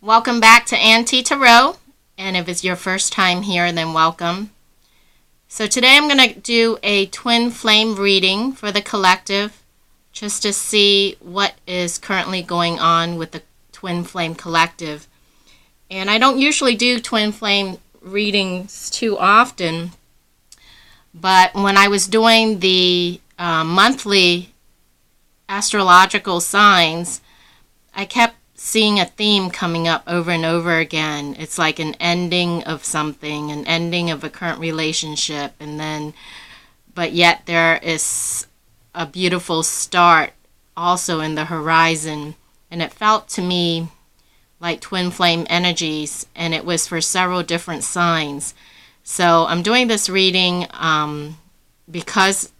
Welcome back to Auntie Tarot, and if it's your first time here, then welcome. So today I'm going to do a twin flame reading for the collective, just to see what is currently going on with the twin flame collective. And I don't usually do twin flame readings too often, but when I was doing the monthly astrological signs, I kept seeing a theme coming up over and over again. It's like an ending of something, an ending of a current relationship, but yet there is a beautiful start also in the horizon. And it felt to me like twin flame energies, and it was for several different signs. So I'm doing this reading because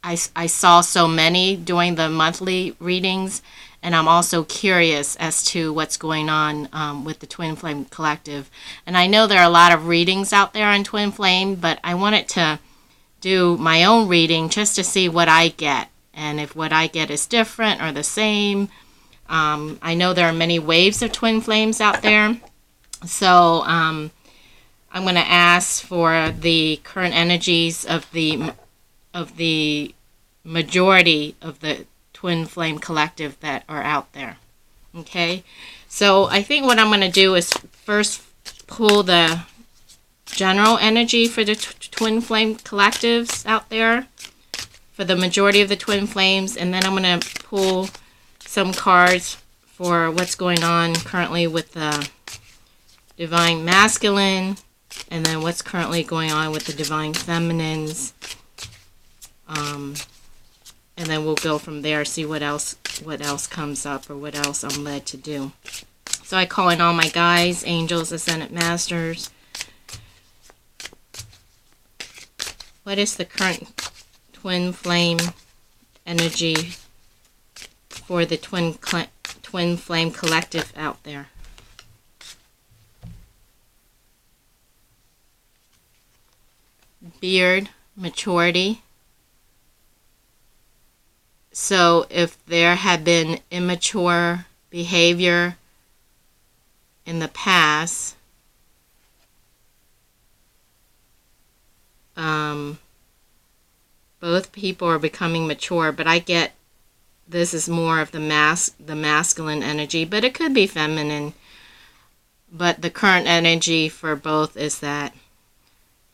I saw so many doing the monthly readings, and I'm also curious as to what's going on with the Twin Flame Collective. And I know there are a lot of readings out there on Twin Flame, but I wanted to do my own reading just to see what I get, and if what I get is different or the same. I know there are many waves of Twin Flames out there, so I'm going to ask for the current energies of the majority of the Twin Flame Collective that are out there. Okay, so I think what I'm going to do is first pull the general energy for the Twin Flame Collectives out there, for the majority of the Twin Flames, and then I'm going to pull some cards for what's going on currently with the Divine Masculine, and then what's currently going on with the Divine Feminines. And then we'll go from there, see what else comes up, or what else I'm led to do. So I call in all my guides, angels, ascended masters. What is the current twin flame energy for the twin flame collective out there? Beard, maturity. So if there had been immature behavior in the past, both people are becoming mature, but I get this is more of the masculine energy, but it could be feminine. But the current energy for both is that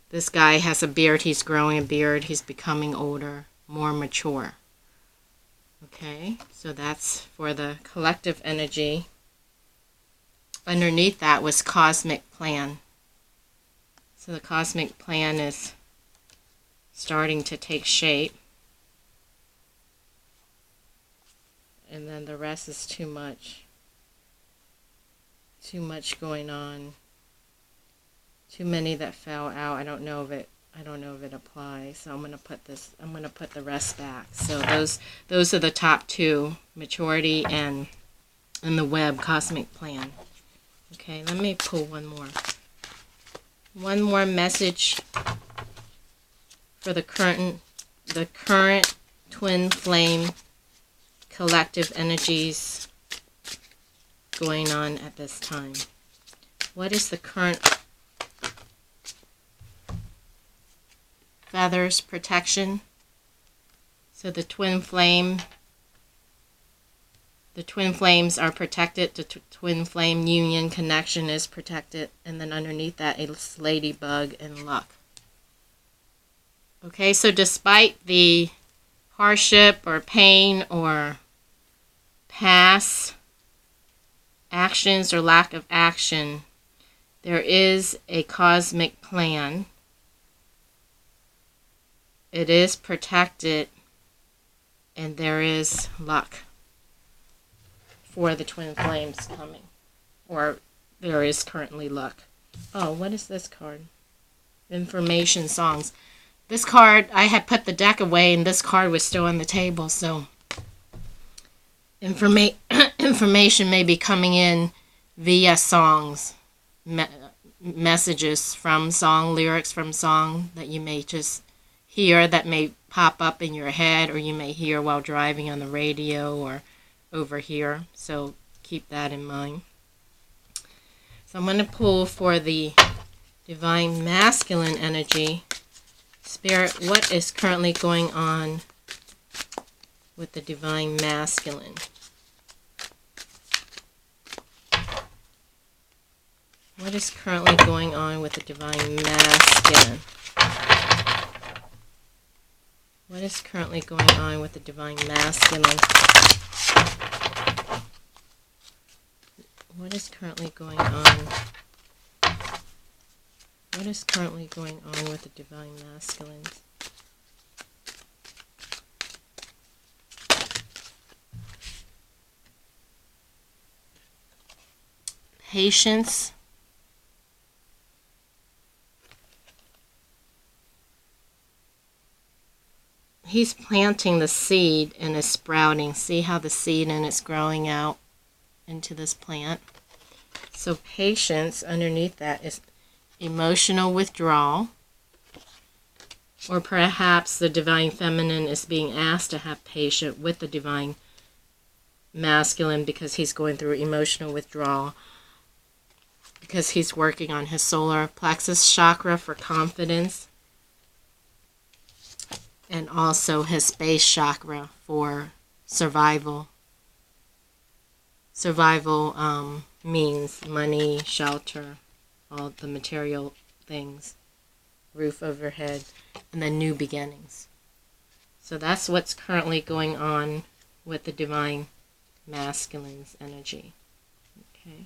this guy has a beard, he's growing a beard, he's becoming older, more mature. Okay, so that's for the collective energy. Underneath that was cosmic plan. So the cosmic plan is starting to take shape. And then the rest is too much. Too much going on. Too many that fell out. I don't know if it applies. So I'm going to put the rest back. So those are the top two, maturity and the web, cosmic plan. Okay, let me pull one more. One more message for the current twin flame collective energies going on at this time. What is the current feathers protection? So the twin flames are protected. The twin flame union connection is protected, and then underneath that is ladybug and luck. Okay, so despite the hardship or pain or past actions or lack of action, there is a cosmic plan. It is protected, and there is luck for the twin flames coming, or there is currently luck. Oh, what is this card? Information songs. This card, I had put the deck away, and this card was still on the table, so information may be coming in via songs, messages from song, lyrics from song that you may just hear, that may pop up in your head, or you may hear while driving on the radio or over here. So keep that in mind. So I'm going to pull for the Divine Masculine energy. Spirit, what is currently going on with the Divine Masculine? What is currently going on with the Divine Masculine? What is currently going on with the Divine Masculine? What is currently going on? What is currently going on with the Divine Masculines? Patience. He's planting the seed and it's sprouting. See how the seed and it's growing out into this plant? So patience, underneath that is emotional withdrawal. Or perhaps the Divine Feminine is being asked to have patience with the Divine Masculine because he's going through emotional withdrawal. Because he's working on his solar plexus chakra for confidence. And also his space chakra for survival. Survival means money, shelter, all the material things, roof overhead, and then new beginnings. So that's what's currently going on with the Divine Masculine's energy. Okay.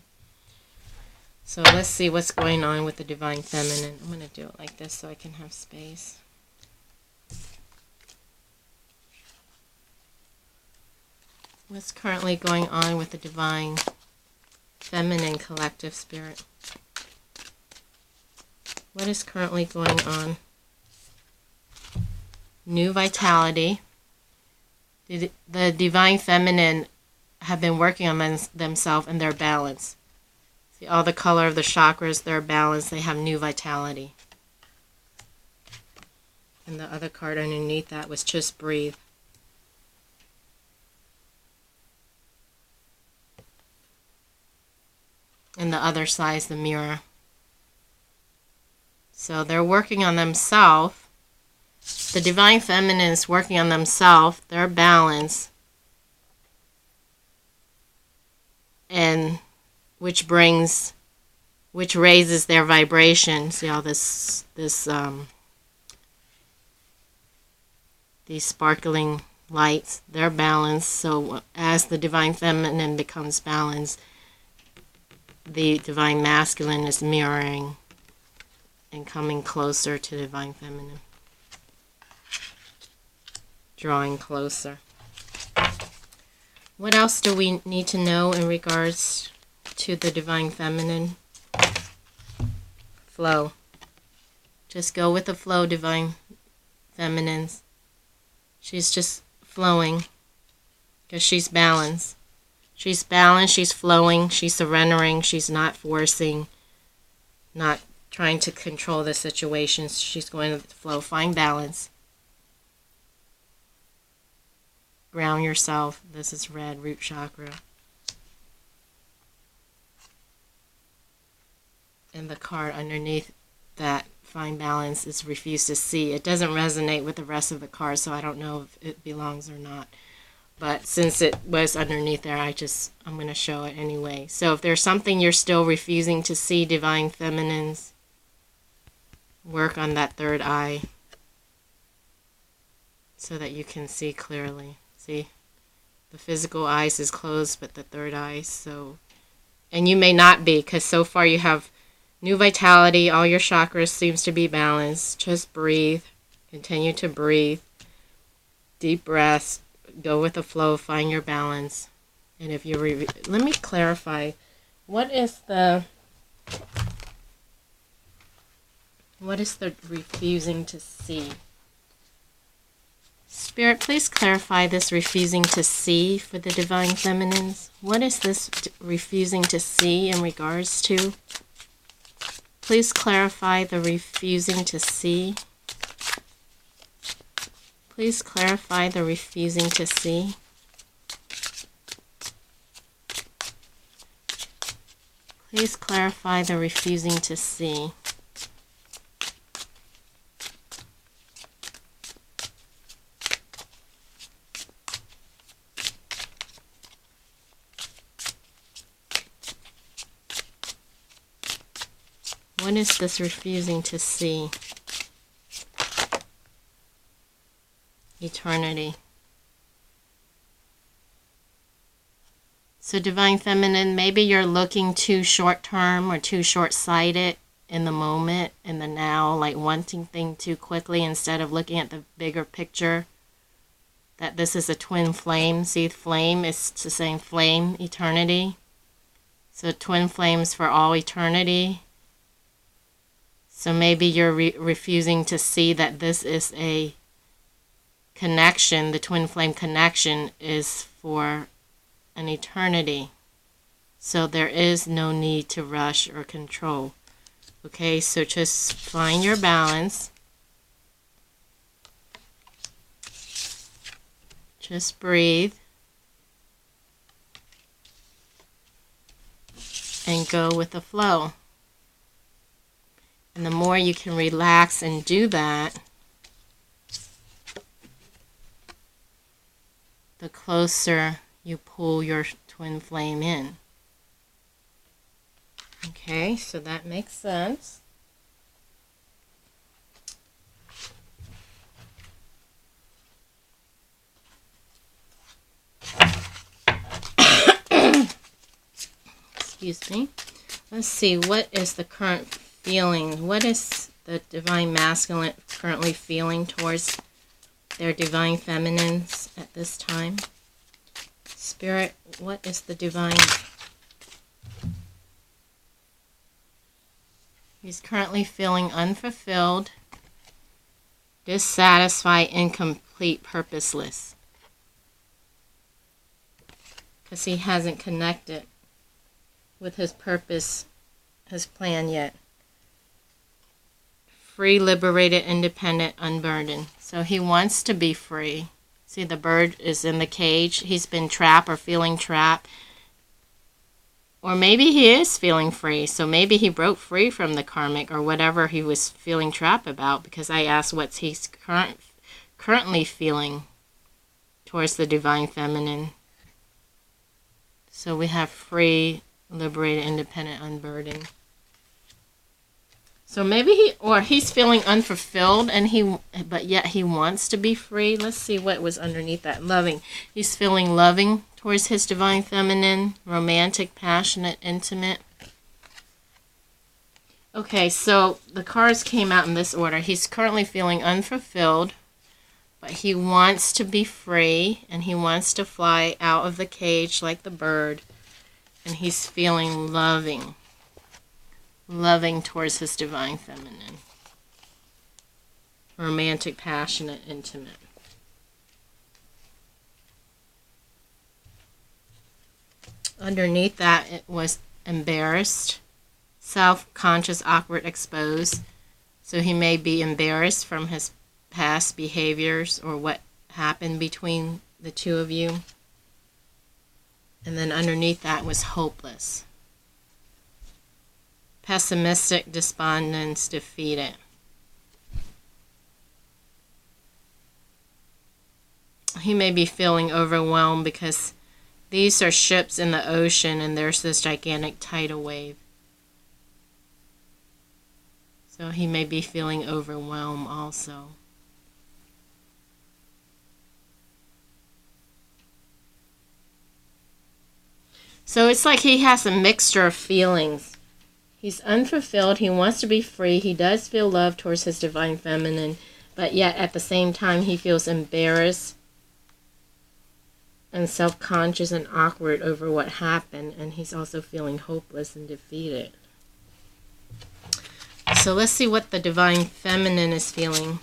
So let's see what's going on with the Divine Feminine. I'm going to do it like this so I can have space. What's currently going on with the Divine Feminine collective spirit? What is currently going on? New vitality. The Divine Feminine have been working on themselves and their balance. See all the color of the chakras, their balance, they have new vitality. And the other card underneath that was just breathe. And the other side is the mirror. So they're working on themselves. The Divine Feminine is working on themselves, their balance, and which raises their vibration. See all these sparkling lights, their balance. So as the Divine Feminine becomes balanced, the Divine Masculine is mirroring and coming closer to the Divine Feminine. Drawing closer. What else do we need to know in regards to the Divine Feminine? Flow. Just go with the flow, Divine Feminines. She's just flowing because she's balanced. She's balanced, she's flowing, she's surrendering, she's not forcing, not trying to control the situations. She's going with the flow. Find balance. Ground yourself. This is red, root chakra. And the card underneath that, find balance, is refuse to see. It doesn't resonate with the rest of the cards, so I don't know if it belongs or not. But since it was underneath there, I'm going to show it anyway. So if there's something you're still refusing to see, Divine Feminines, work on that third eye so that you can see clearly. See, the physical eyes is closed, but the third eye, so, and you may not be, because so far you have new vitality, all your chakras seems to be balanced. Just breathe, continue to breathe, deep breaths. Go with the flow, find your balance. And if you let me clarify, what is the refusing to see? Spirit, please clarify this refusing to see for the Divine Feminines. What is this refusing to see in regards to? Please clarify the refusing to see. Please clarify the refusing to see. Please clarify the refusing to see. What is this refusing to see? Eternity. So Divine Feminine, maybe you're looking too short-term or too short-sighted in the moment, in the now, like wanting things too quickly instead of looking at the bigger picture. That this is a twin flame. See, flame is the same flame, eternity. So twin flames for all eternity. So maybe you're refusing to see that this is a connection. The twin flame connection is for an eternity. So there is no need to rush or control. Okay, so just find your balance. Just breathe. And go with the flow. And the more you can relax and do that, the closer you pull your twin flame in. Okay, so that makes sense. Excuse me. Let's see, what is the current feeling? What is the Divine Masculine currently feeling towards their Divine Feminines at this time? Spirit, what is the Divine? He's currently feeling unfulfilled, dissatisfied, incomplete, purposeless. Because he hasn't connected with his purpose, his plan yet. Free, liberated, independent, unburdened. So he wants to be free. See, the bird is in the cage. He's been trapped or feeling trapped. Or maybe he is feeling free. So maybe he broke free from the karmic or whatever he was feeling trapped about, because I asked what's he's currently feeling towards the Divine Feminine. So we have free, liberated, independent, unburdened. So maybe he's feeling unfulfilled, but yet he wants to be free. Let's see what was underneath that. Loving. He's feeling loving towards his Divine Feminine, romantic, passionate, intimate. Okay, so the cards came out in this order. He's currently feeling unfulfilled, but he wants to be free, and he wants to fly out of the cage like the bird, and he's feeling loving. Loving towards his Divine Feminine. Romantic, passionate, intimate. Underneath that, it was embarrassed, self-conscious, awkward, exposed. So he may be embarrassed from his past behaviors or what happened between the two of you. And then underneath that was hopeless. Pessimistic, despondent, defeated. He may be feeling overwhelmed because these are ships in the ocean and there's this gigantic tidal wave. So he may be feeling overwhelmed also. So it's like he has a mixture of feelings. He's unfulfilled. He wants to be free. He does feel love towards his Divine Feminine, but yet at the same time he feels embarrassed and self-conscious and awkward over what happened, and he's also feeling hopeless and defeated. So let's see what the Divine Feminine is feeling.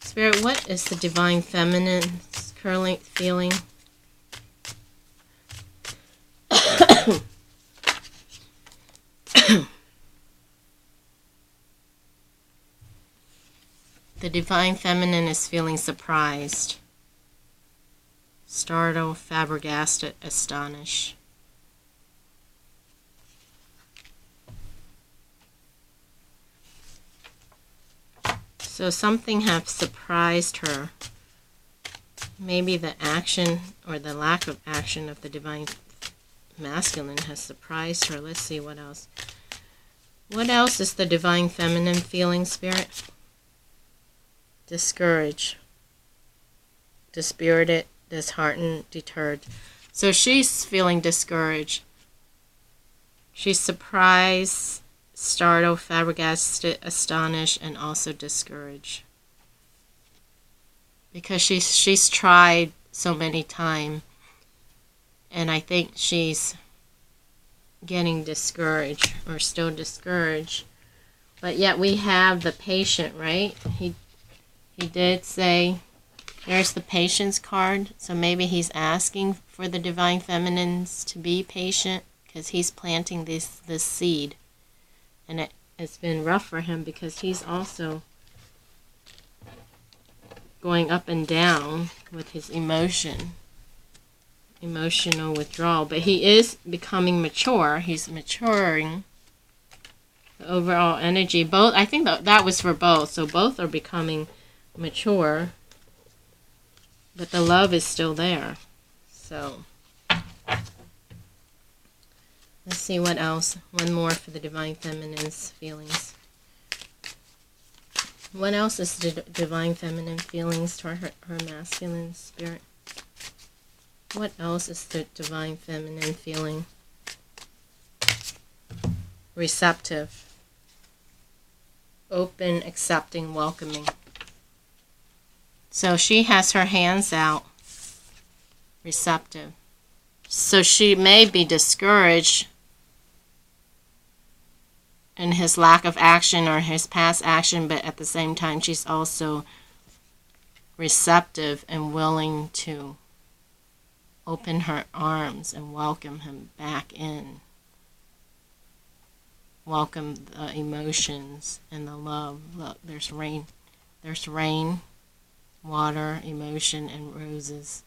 Spirit, what is the Divine Feminine currently feeling? The Divine Feminine is feeling surprised, startled, flabbergasted, astonished. So something has surprised her. Maybe the action or the lack of action of the Divine Masculine has surprised her. Let's see what else. What else is the Divine Feminine feeling, Spirit? Discouraged, dispirited, disheartened, deterred. So she's feeling discouraged. She's surprised, startled, flabbergasted, astonished, and also discouraged. Because she's tried so many times, and I think she's getting discouraged, or still discouraged. But yet we have the patient, right? He did say, there's the patience card. So maybe he's asking for the Divine Feminines to be patient, because he's planting this seed. And it's been rough for him, because he's also going up and down with his emotional withdrawal. But he is becoming mature. He's maturing. The overall energy, both, I think that was for both. So both are becoming mature, but the love is still there. So let's see what else. One more for the Divine Feminine's feelings. What else is the Divine Feminine feelings toward her masculine spirit? What else is the Divine Feminine feeling? Receptive. Open, accepting, welcoming. So she has her hands out. Receptive. So she may be discouraged in his lack of action or his past action, but at the same time she's also receptive and willing to open her arms and welcome him back in. Welcome the emotions and the love. Look, there's rain. There's rain, water, emotion, and roses.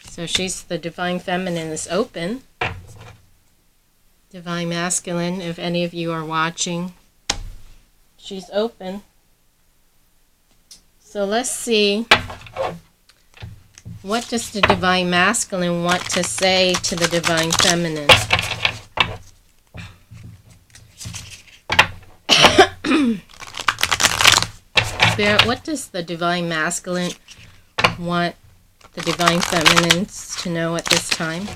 So she's, the Divine Feminine is open. Divine Masculine, if any of you are watching, she's open. So let's see, what does the Divine Masculine want to say to the Divine Feminine? Spirit, what does the Divine Masculine want the Divine Feminines to know at this time?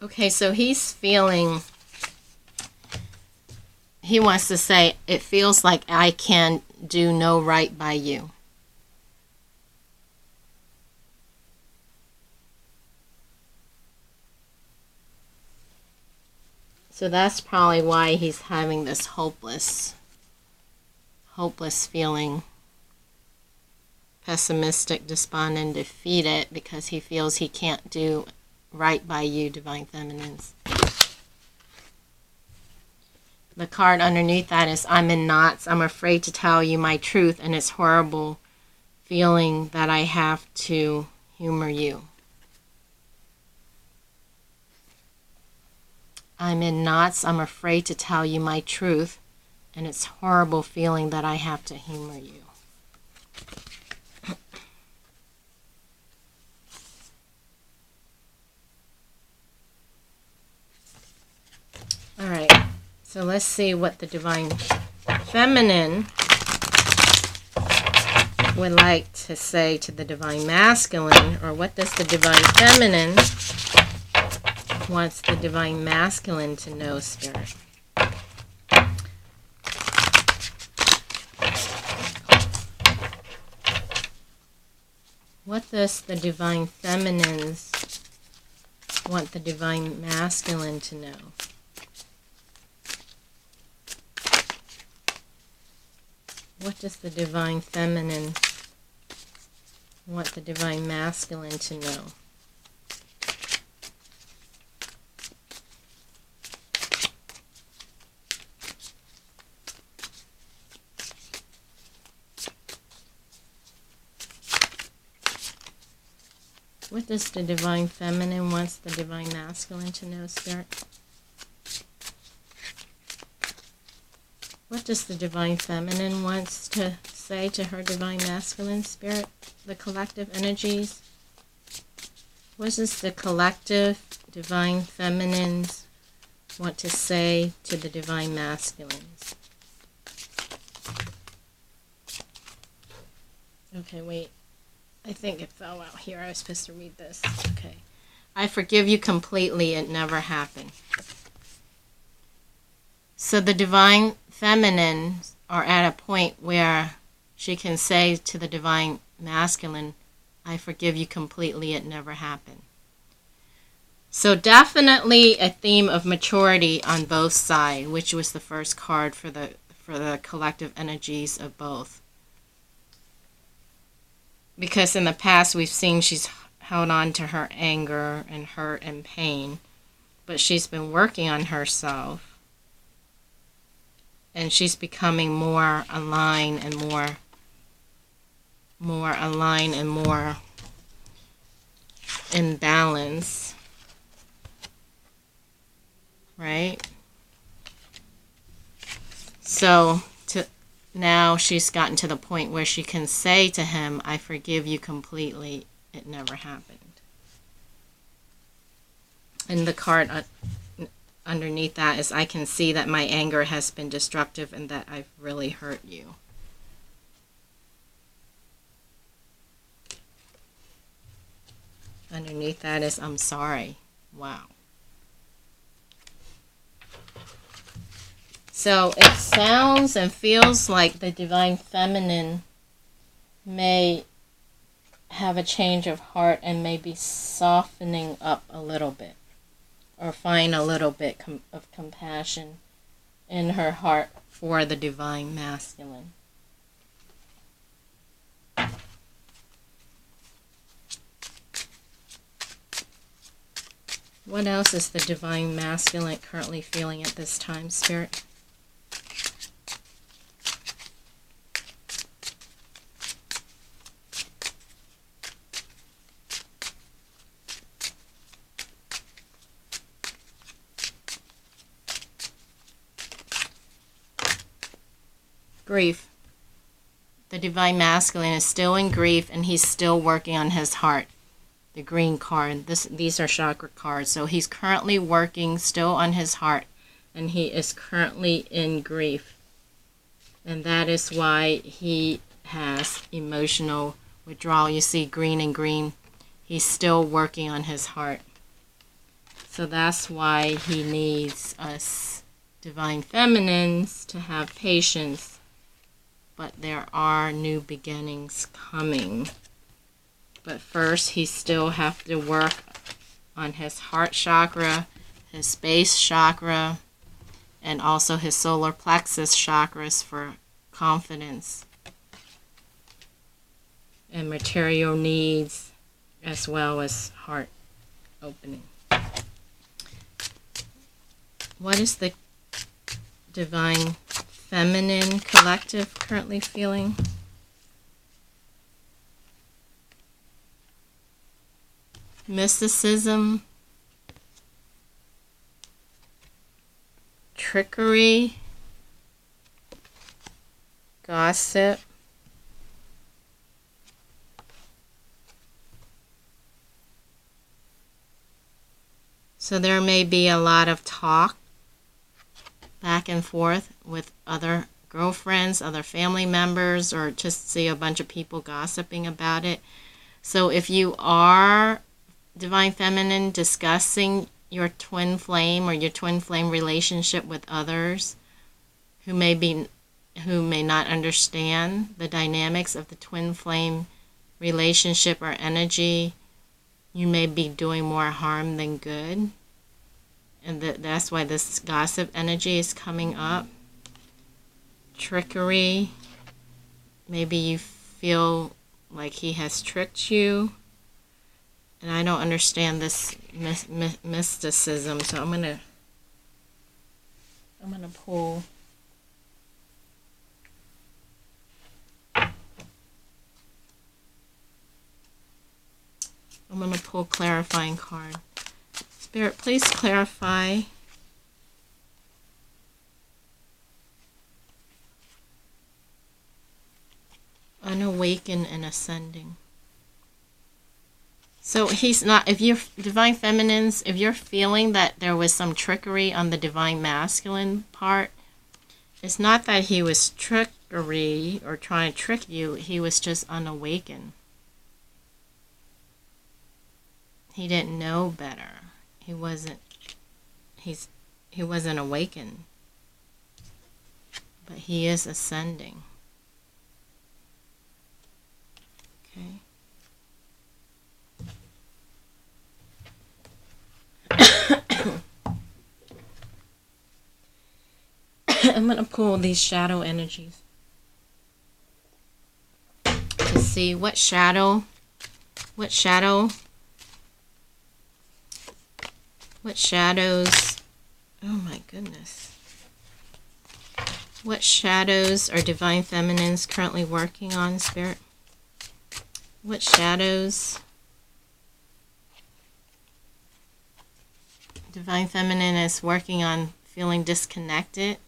Okay, so he's feeling, he wants to say, it feels like I can do no right by you. So that's probably why he's having this hopeless feeling, pessimistic, despondent, defeated, because he feels he can't do right by you, Divine Feminines. The card underneath that is, I'm in knots. I'm afraid to tell you my truth, and it's horrible feeling that I have to humor you. I'm in knots. I'm afraid to tell you my truth, and it's horrible feeling that I have to humor you. All right, so let's see what the Divine Feminine would like to say to the Divine Masculine, or what does the Divine Feminine wants the Divine Masculine to know, Spirit? What does the Divine Feminine's want the Divine Masculine to know? What does the Divine Feminine want the Divine Masculine to know? What does the Divine Feminine wants the Divine Masculine to know, Spirit? What does the Divine Feminine wants to say to her Divine Masculine, Spirit? The collective energies. What does the collective Divine Feminines want to say to the Divine Masculines? Okay, wait. I think it fell out here. I was supposed to read this. Okay. I forgive you completely. It never happened. So the Divine Feminines are at a point where she can say to the Divine Masculine, I forgive you completely. It never happened. So definitely a theme of maturity on both sides, which was the first card for the collective energies of both. Because in the past we've seen she's held on to her anger and hurt and pain, but she's been working on herself, and she's becoming more aligned and more in balance, right? So now she's gotten to the point where she can say to him, I forgive you completely. It never happened. And the card underneath that is, I can see that my anger has been destructive and that I've really hurt you. Underneath that is, I'm sorry. Wow. So it sounds and feels like the Divine Feminine may have a change of heart and may be softening up a little bit, or find a little bit of compassion in her heart for the Divine Masculine. What else is the Divine Masculine currently feeling at this time, Spirit? Grief. The Divine Masculine is still in grief, and he's still working on his heart. The green card. These are chakra cards. So he's currently working still on his heart, and he is currently in grief. And that is why he has emotional withdrawal. You see green and green. He's still working on his heart. So that's why he needs us Divine Feminines to have patience. But there are new beginnings coming. But first, he still has to work on his heart chakra, his base chakra, and also his solar plexus chakras for confidence and material needs, as well as heart opening. What is the Divine Feminine collective currently feeling? Mysticism, trickery, gossip, so there may be a lot of talk back and forth with other girlfriends, other family members, or just see a bunch of people gossiping about it. So if you are Divine Feminine discussing your twin flame or your twin flame relationship with others who may not understand the dynamics of the twin flame relationship or energy, You may be doing more harm than good. And that's why this gossip energy is coming up. Trickery. Maybe you feel like he has tricked you. And I don't understand this mysticism, so I'm gonna pull. I'm gonna pull clarifying card. Spirit, please clarify. Unawakened and ascending. So he's not, if you're divine feminines, if you're feeling that there was some trickery on the divine masculine part, it's not that he was trickery or trying to trick you, he was just unawakened. He didn't know better. He wasn't awakened. But he is ascending. Okay. I'm going to pull these shadow energies to see what shadows oh my goodness, what shadows are divine feminines currently working on, Spirit? What shadows divine feminine is working on? Feeling disconnected,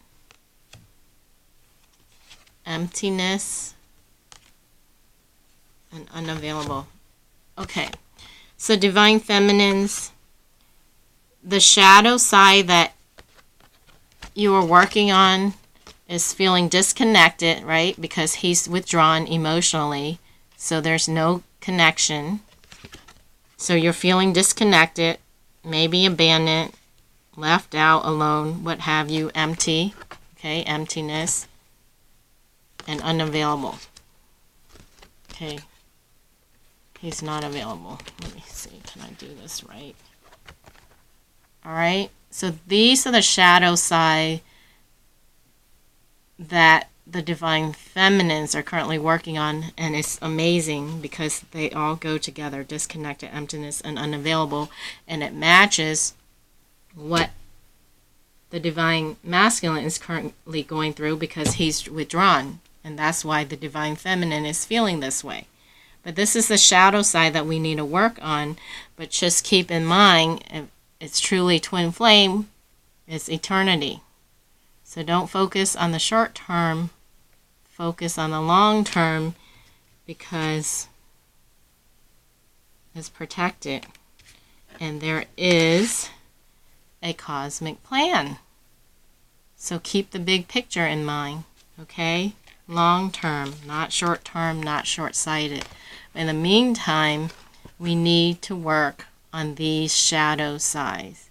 emptiness, and unavailable. Okay, so divine feminines, the shadow side that you are working on is feeling disconnected, right? Because he's withdrawn emotionally, so there's no connection. So you're feeling disconnected, maybe abandoned, left out, alone, what have you, empty, okay, emptiness, and unavailable. Okay, he's not available. Let me see, can I do this right? All right, so these are the shadow side that the divine feminines are currently working on, and it's amazing because they all go together, disconnected, emptiness, and unavailable, and it matches what the divine masculine is currently going through because he's withdrawn, and that's why the divine feminine is feeling this way. But this is the shadow side that we need to work on, but just keep in mind, if it's truly twin flame, it's eternity. So don't focus on the short term, focus on the long term, because it's protected. And there is a cosmic plan. So keep the big picture in mind, okay? Long term, not short term, not short-sighted. In the meantime, we need to work on these shadow sides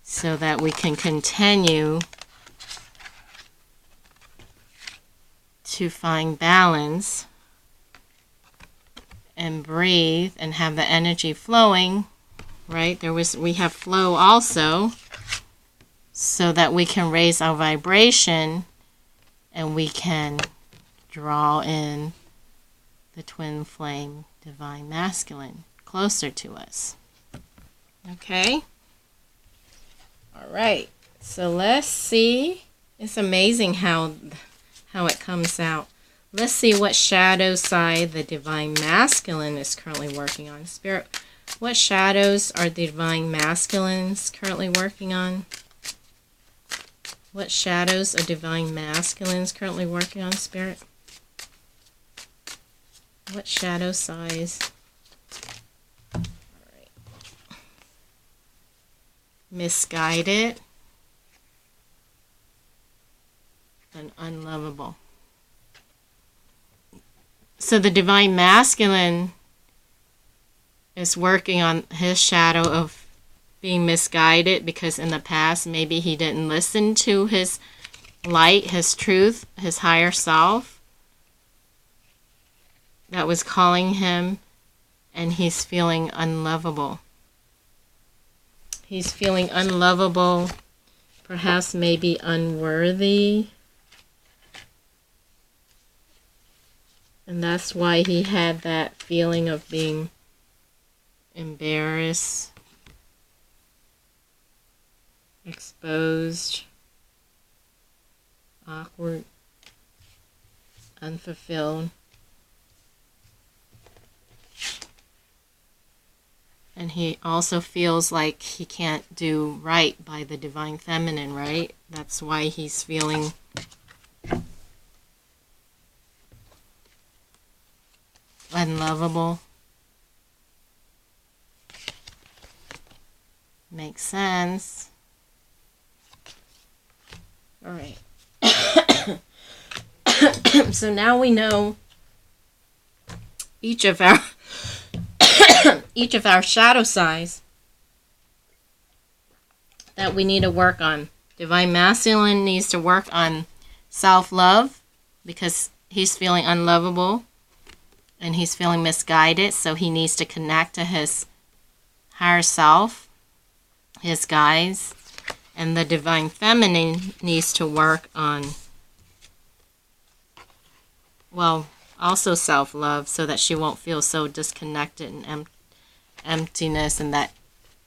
so that we can continue to find balance and breathe and have the energy flowing, right? We have flow also, so that we can raise our vibration and we can draw in the twin flame divine masculine closer to us. Okay? All right. So let's see. It's amazing how it comes out. Let's see what shadow side the divine masculine is currently working on. Spirit, what shadows are the divine masculines currently working on? What shadows are divine masculines currently working on, Spirit? What shadow size? All right. Misguided and unlovable. So the divine masculine is working on his shadow of being misguided because in the past maybe he didn't listen to his light, his truth, his higher self that was calling him, and he's feeling unlovable. He's feeling unlovable, perhaps maybe unworthy. And that's why he had that feeling of being embarrassed, exposed, awkward, unfulfilled. And he also feels like he can't do right by the Divine Feminine, right? That's why he's feeling unlovable. Makes sense. All right. So now we know each of our shadow sides that we need to work on. Divine Masculine needs to work on self-love because he's feeling unlovable and he's feeling misguided, so he needs to connect to his higher self, his guides. And the Divine Feminine needs to work on, well, also self-love, so that she won't feel so disconnected and emptiness, and that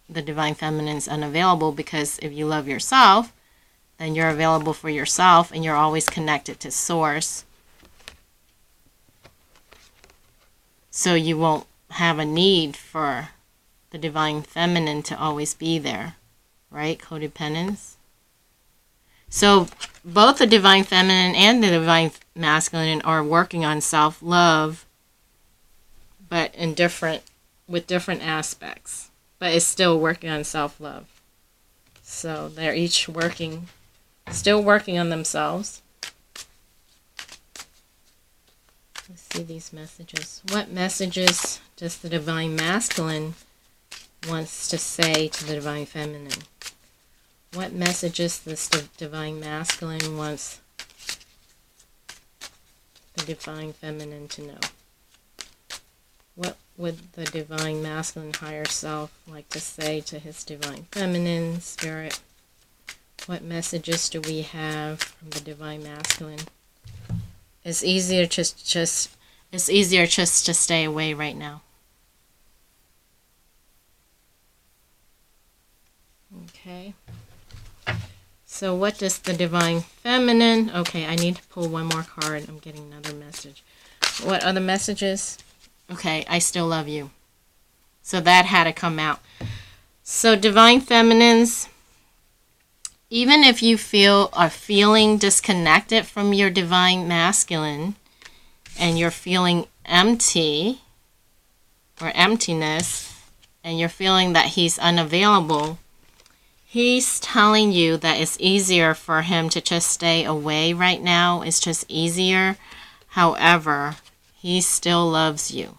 the Divine Feminine is unavailable. Because if you love yourself, then you're available for yourself and you're always connected to Source. So you won't have a need for the Divine Feminine to always be there, right? Codependence. So both the Divine Feminine and the Divine Masculine are working on self-love, but with different aspects. But it's still working on self-love. So they're each still working on themselves. Let's see these messages. What messages does the Divine Masculine wants to say to the Divine Feminine? What messages does the Divine Masculine wants the Divine Feminine to know? What would the Divine Masculine higher self like to say to his Divine Feminine spirit? What messages do we have from the Divine Masculine? It's easier just to stay away right now. Okay. So what does the Divine Feminine... Okay, I need to pull one more card. I'm getting another message. What other messages? Okay, I still love you. So that had to come out. So Divine Feminines, even if you are feeling disconnected from your Divine Masculine and you're feeling empty or emptiness and you're feeling that he's unavailable, he's telling you that it's easier for him to just stay away right now. It's just easier. However, he still loves you.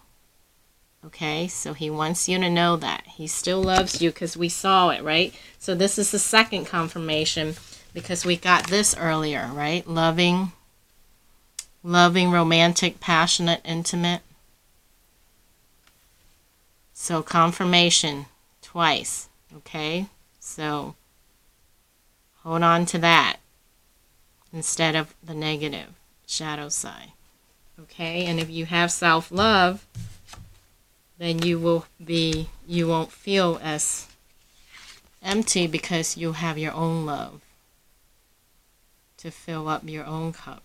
Okay, so he wants you to know that. He still loves you because we saw it, right? So this is the second confirmation because we got this earlier, right? Loving, romantic, passionate, intimate. So confirmation twice, okay? So hold on to that instead of the negative shadow side, okay? And if you have self-love, then you won't feel as empty because you have your own love to fill up your own cup.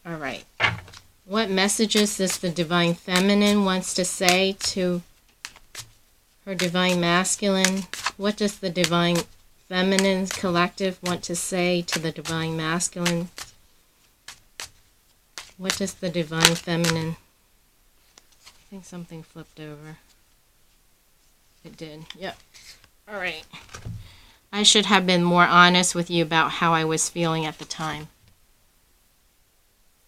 All right. What messages does the Divine Feminine wants to say to her Divine Masculine? What does the Divine Feminine collective want to say to the Divine Masculine? What does the Divine Feminine... I think something flipped over. It did. Yep. All right. I should have been more honest with you about how I was feeling at the time.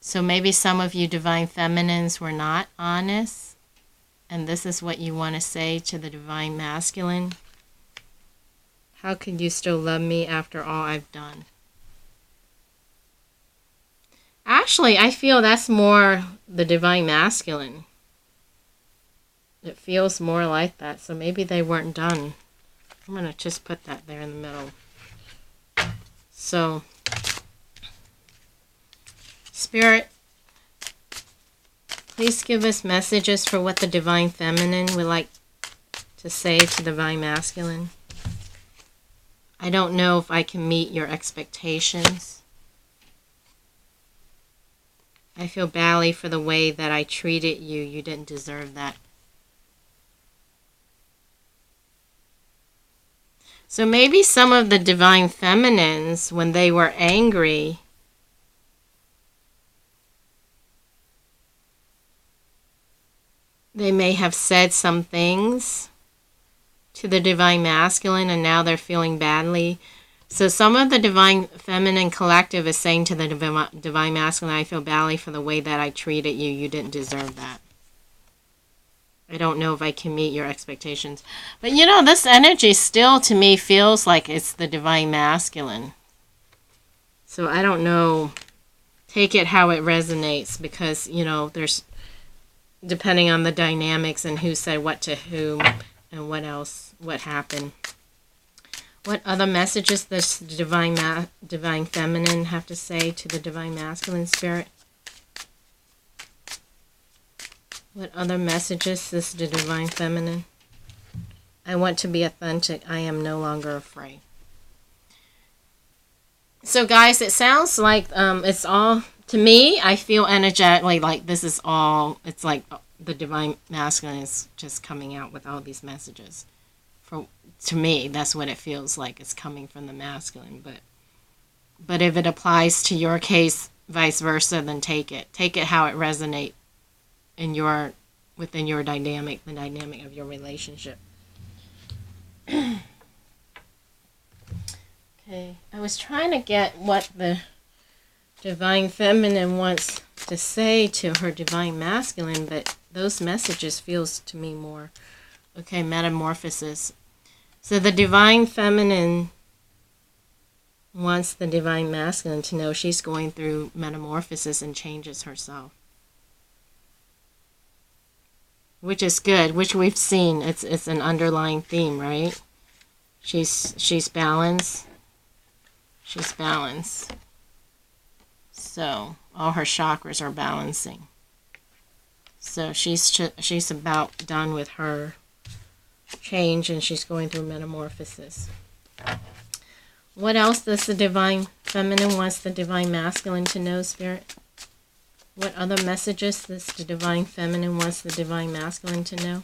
So maybe some of you Divine Feminines were not honest, and this is what you want to say to the Divine Masculine. How could you still love me after all I've done? Actually, I feel that's more the Divine Masculine. It feels more like that, so maybe they weren't done. I'm going to just put that there in the middle. So, Spirit, please give us messages for what the Divine Feminine would like to say to the Divine Masculine. I don't know if I can meet your expectations. I feel badly for the way that I treated you. You didn't deserve that. So maybe some of the Divine Feminines, when they were angry, they may have said some things to the Divine Masculine, and now they're feeling badly. So some of the Divine Feminine collective is saying to the Divine Masculine, I feel badly for the way that I treated you. You didn't deserve that. I don't know if I can meet your expectations. But you know, this energy still to me feels like it's the Divine Masculine. So I don't know. Take it how it resonates, because, you know, there's, depending on the dynamics and who said what to whom and what else, what happened. What other messages does the Divine Feminine have to say to the Divine Masculine Spirit? What other messages does the Divine Feminine? I want to be authentic. I am no longer afraid. So guys, it sounds like it's all, to me, I feel energetically like this is all, it's like the Divine Masculine is just coming out with all these messages. To me, that's what it feels like. It's coming from the masculine. But if it applies to your case, vice versa, then take it. Take it how it resonates within your dynamic, the dynamic of your relationship. Okay, I was trying to get what the Divine Feminine wants to say to her Divine Masculine, but those messages feels to me more. Okay, metamorphosis. So the Divine Feminine wants the Divine Masculine to know she's going through metamorphosis and changes herself. Which is good, which we've seen. It's an underlying theme, right? She's balanced. She's balanced. So all her chakras are balancing. So she's about done with her change, and she's going through metamorphosis. What else does the Divine Feminine wants the Divine Masculine to know, Spirit? What other messages does the Divine Feminine wants the Divine Masculine to know?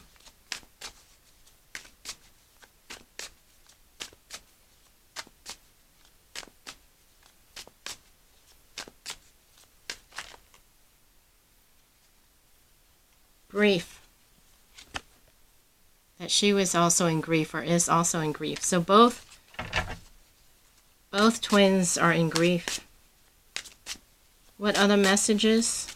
Grief. That she was also in grief, or is also in grief. So both twins are in grief. What other messages?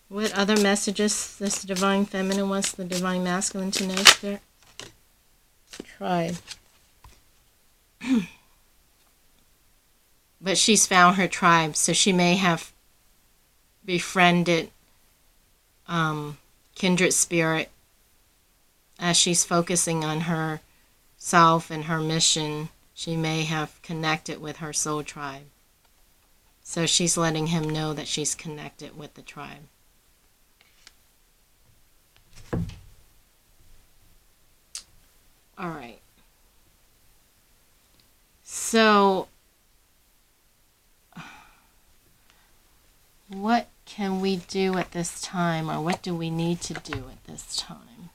What other messages this Divine Feminine wants the Divine Masculine to know, Spirit? Tribe. But she's found her tribe, so she may have befriended kindred spirit as she's focusing on her self and her mission. She may have connected with her soul tribe. So she's letting him know that she's connected with the tribe. All right. So what can we do at this time, or what do we need to do at this time?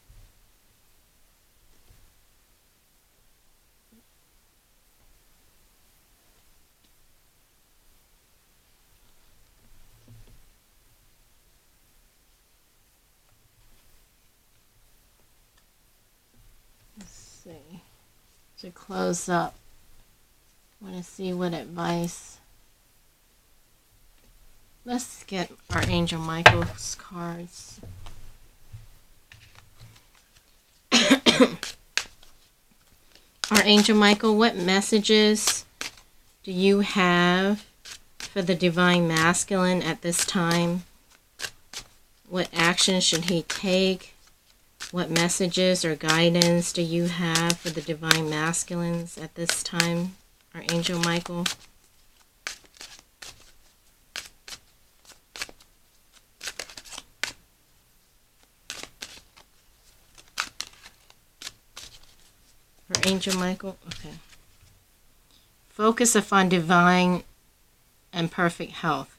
Let's see. To close up, I want to see what advice. Let's get Archangel Michael's cards. Archangel Michael, what messages do you have for the Divine Masculine at this time? What action should he take? What messages or guidance do you have for the divine masculines at this time, Archangel Michael? Archangel Michael, okay. Focus upon divine and perfect health.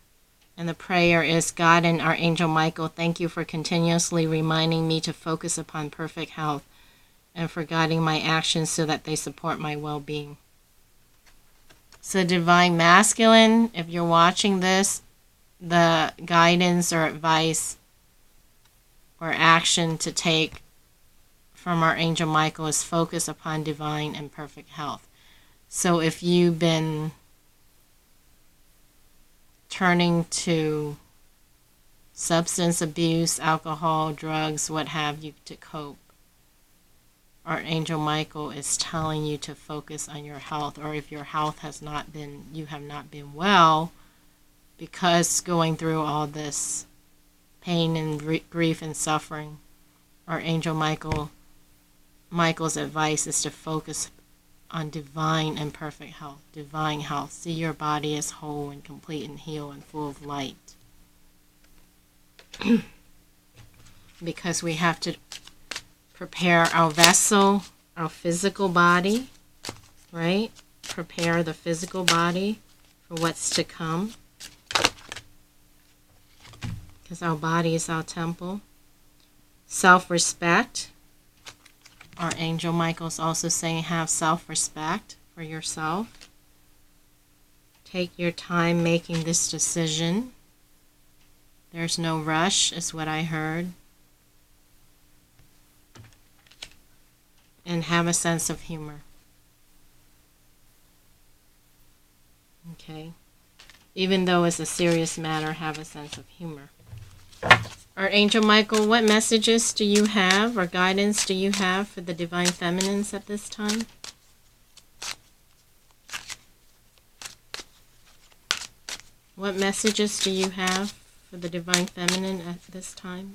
And the prayer is, God and Archangel Michael, thank you for continuously reminding me to focus upon perfect health and for guiding my actions so that they support my well-being. So divine masculine, if you're watching this, the guidance or advice or action to take from Archangel Michael is focus upon divine and perfect health. So if you've been turning to substance abuse, alcohol, drugs, what have you, to cope, Archangel Michael is telling you to focus on your health. Or if your health has not been, you have not been well because going through all this pain and grief and suffering, Archangel Michael's advice is to focus on divine and perfect health, divine health. See your body as whole and complete and healed and full of light. Because we have to prepare our vessel, our physical body, right? Prepare the physical body for what's to come. Because our body is our temple. Self-respect. Archangel Michael's also saying have self-respect for yourself. Take your time making this decision. There's no rush, is what I heard. And have a sense of humor. Okay? Even though it's a serious matter, have a sense of humor. Archangel Michael, what messages do you have or guidance do you have for the divine feminines at this time? What messages do you have for the divine feminine at this time,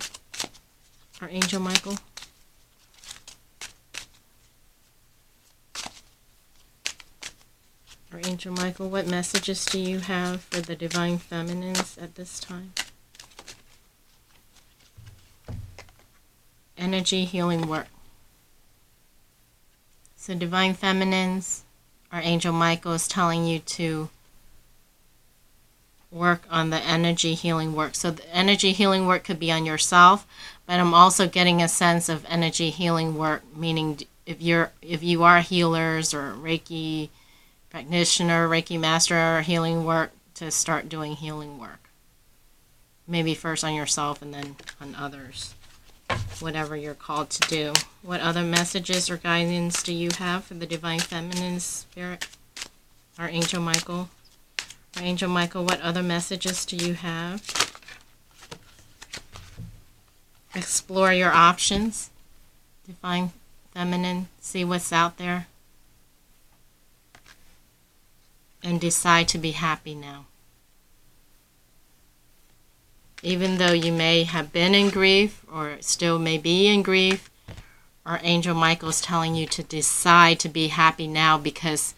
Archangel Michael? Archangel Michael, what messages do you have for the divine feminines at this time? Energy healing work. So divine feminines, Archangel Michael is telling you to work on the energy healing work. So the energy healing work could be on yourself, but I'm also getting a sense of energy healing work, meaning if you are healers or Reiki practitioner, Reiki master, or healing work, to start doing healing work. Maybe first on yourself and then on others. Whatever you're called to do. What other messages or guidance do you have for the divine feminine spirit? Archangel Michael. Archangel Michael, what other messages do you have? Explore your options. Divine feminine, see what's out there. And decide to be happy now. Even though you may have been in grief or still may be in grief, Archangel Michael is telling you to decide to be happy now, because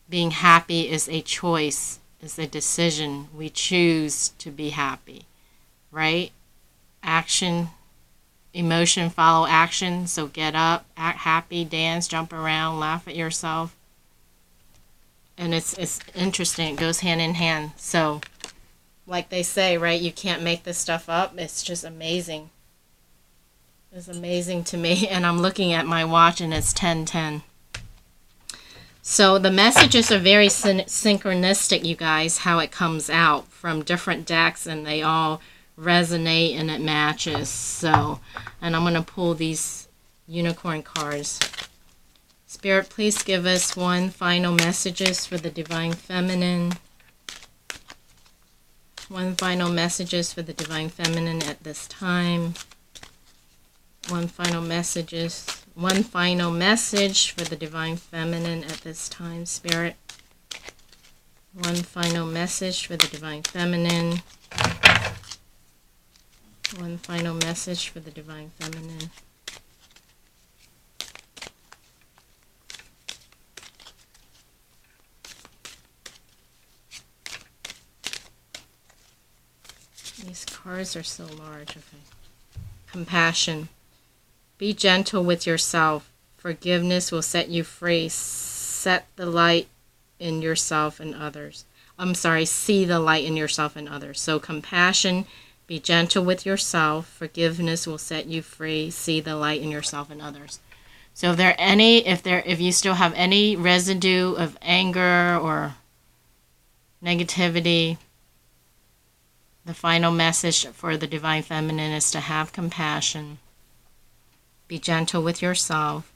being happy is a choice, is a decision. We choose to be happy, right? Action, emotion follow action. So get up, act happy, dance, jump around, laugh at yourself. And it's interesting. It goes hand in hand. So like they say, right, you can't make this stuff up. It's just amazing. It's amazing to me. And I'm looking at my watch and it's 10:10. So the messages are very synchronistic, you guys, how it comes out from different decks, and they all resonate and it matches. So, and I'm going to pull these unicorn cards. Spirit, please give us one final messages for the divine feminine. One final messages for the divine feminine at this time. One final message for the divine feminine at this time, Spirit. One final message for the divine feminine. One final message for the Divine Feminine. These cards are so large. Okay. Compassion. Be gentle with yourself. Forgiveness will set you free. Set the light in yourself and others. See the light in yourself and others. So compassion, be gentle with yourself. Forgiveness will set you free. See the light in yourself and others. So if you still have any residue of anger or negativity, the final message for the Divine Feminine is to have compassion. Be gentle with yourself.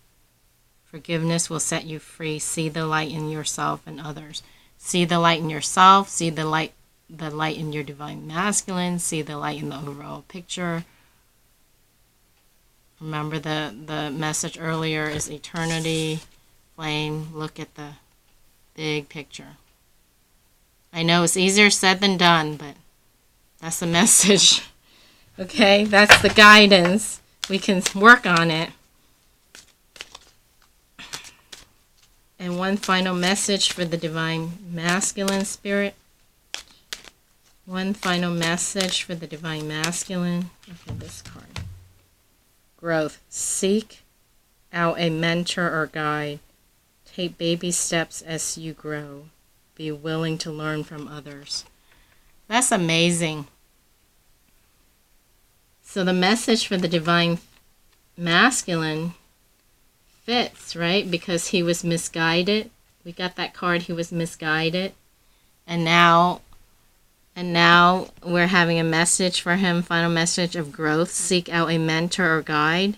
Forgiveness will set you free. See the light in yourself and others. See the light in yourself. See the light in your Divine Masculine. See the light in the overall picture. Remember the message earlier is eternity, flame. Look at the big picture. I know it's easier said than done, but that's the message. Okay, that's the guidance. We can work on it. And one final message for the Divine Masculine Spirit. One final message for the Divine Masculine. Okay, this card. Growth. Seek out a mentor or guide. Take baby steps as you grow. Be willing to learn from others. That's amazing. So the message for the Divine Masculine fits, right? Because he was misguided. We got that card, he was misguided. And now we're having a message for him, final message of growth. Seek out a mentor or guide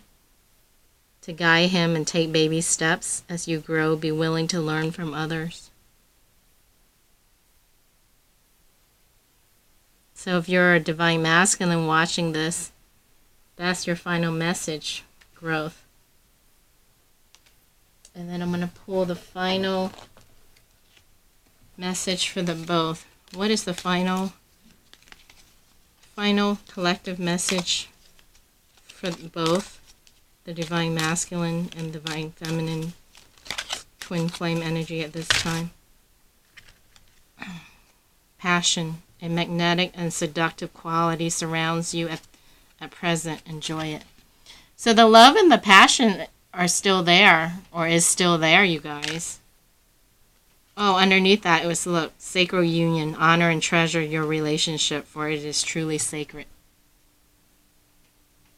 to guide him and take baby steps as you grow. Be willing to learn from others. So if you're a Divine Masculine watching this, that's your final message, growth. And then I'm going to pull the final message for them both. What is the final collective message for both the Divine Masculine and Divine Feminine twin flame energy at this time? Passion. A magnetic and seductive quality surrounds you at present. Enjoy it. So the love and the passion are still there, or is still there, you guys. Oh, underneath that it was, look, sacred union. Honor and treasure your relationship, for it is truly sacred.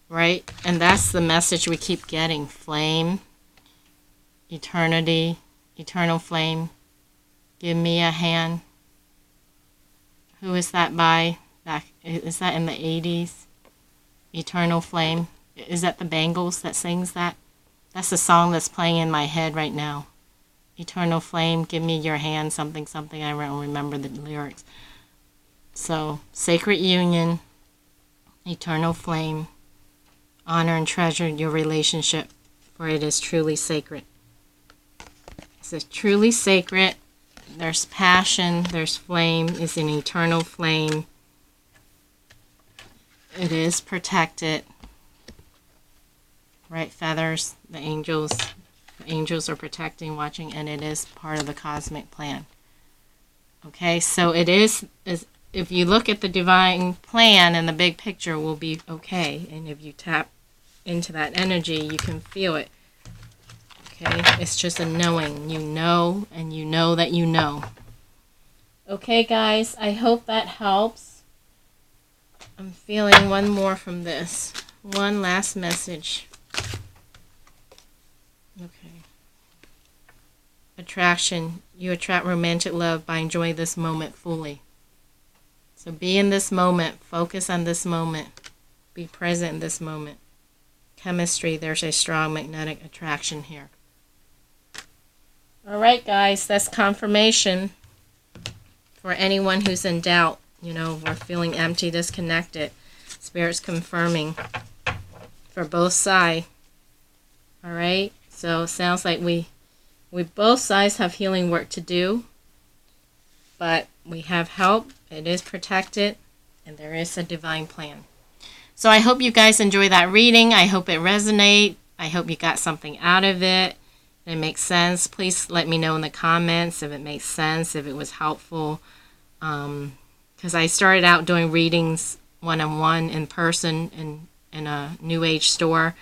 Right? And that's the message we keep getting. Flame, eternity, eternal flame. Give me a hand. Who is that by? Is that in the 80s? Eternal Flame. Is that the Bangles that sings that? That's the song that's playing in my head right now. Eternal Flame, give me your hand, something, something. I don't remember the lyrics. So, sacred union, eternal flame, honor and treasure your relationship, for it is truly sacred. It's truly sacred. There's passion, there's flame, it's an eternal flame. It is protected. Right, feathers, the angels are protecting, watching, and it is part of the cosmic plan. Okay, so it is if you look at the divine plan and the big picture will be okay. And if you tap into that energy, you can feel it. Okay, it's just a knowing. You know, and you know that you know. Okay, guys, I hope that helps. I'm feeling one more from this. One last message. Okay. Attraction. You attract romantic love by enjoying this moment fully. So be in this moment. Focus on this moment. Be present in this moment. Chemistry. There's a strong magnetic attraction here. Alright, guys. That's confirmation for anyone who's in doubt. You know, we're feeling empty, disconnected. Spirit's confirming for both sides. Alright? So it sounds like we both sides have healing work to do, but we have help. It is protected, and there is a divine plan. So I hope you guys enjoy that reading. I hope it resonates. I hope you got something out of it. It makes sense. Please let me know in the comments if it makes sense, if it was helpful. Because I started out doing readings one-on-one in person in a New Age store.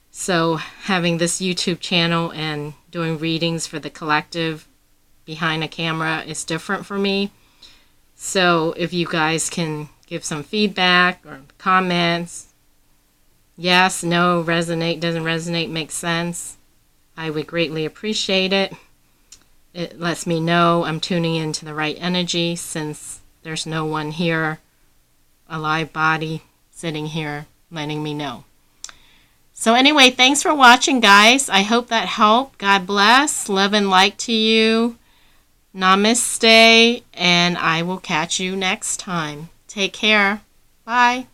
So having this YouTube channel and doing readings for the collective behind a camera is different for me. So if you guys can give some feedback or comments, yes, no, resonate, doesn't resonate, makes sense, I would greatly appreciate it. It lets me know I'm tuning into the right energy, since there's no one here, a live body sitting here letting me know. So anyway, thanks for watching, guys. I hope that helped. God bless. Love and light to you. Namaste. And I will catch you next time. Take care. Bye.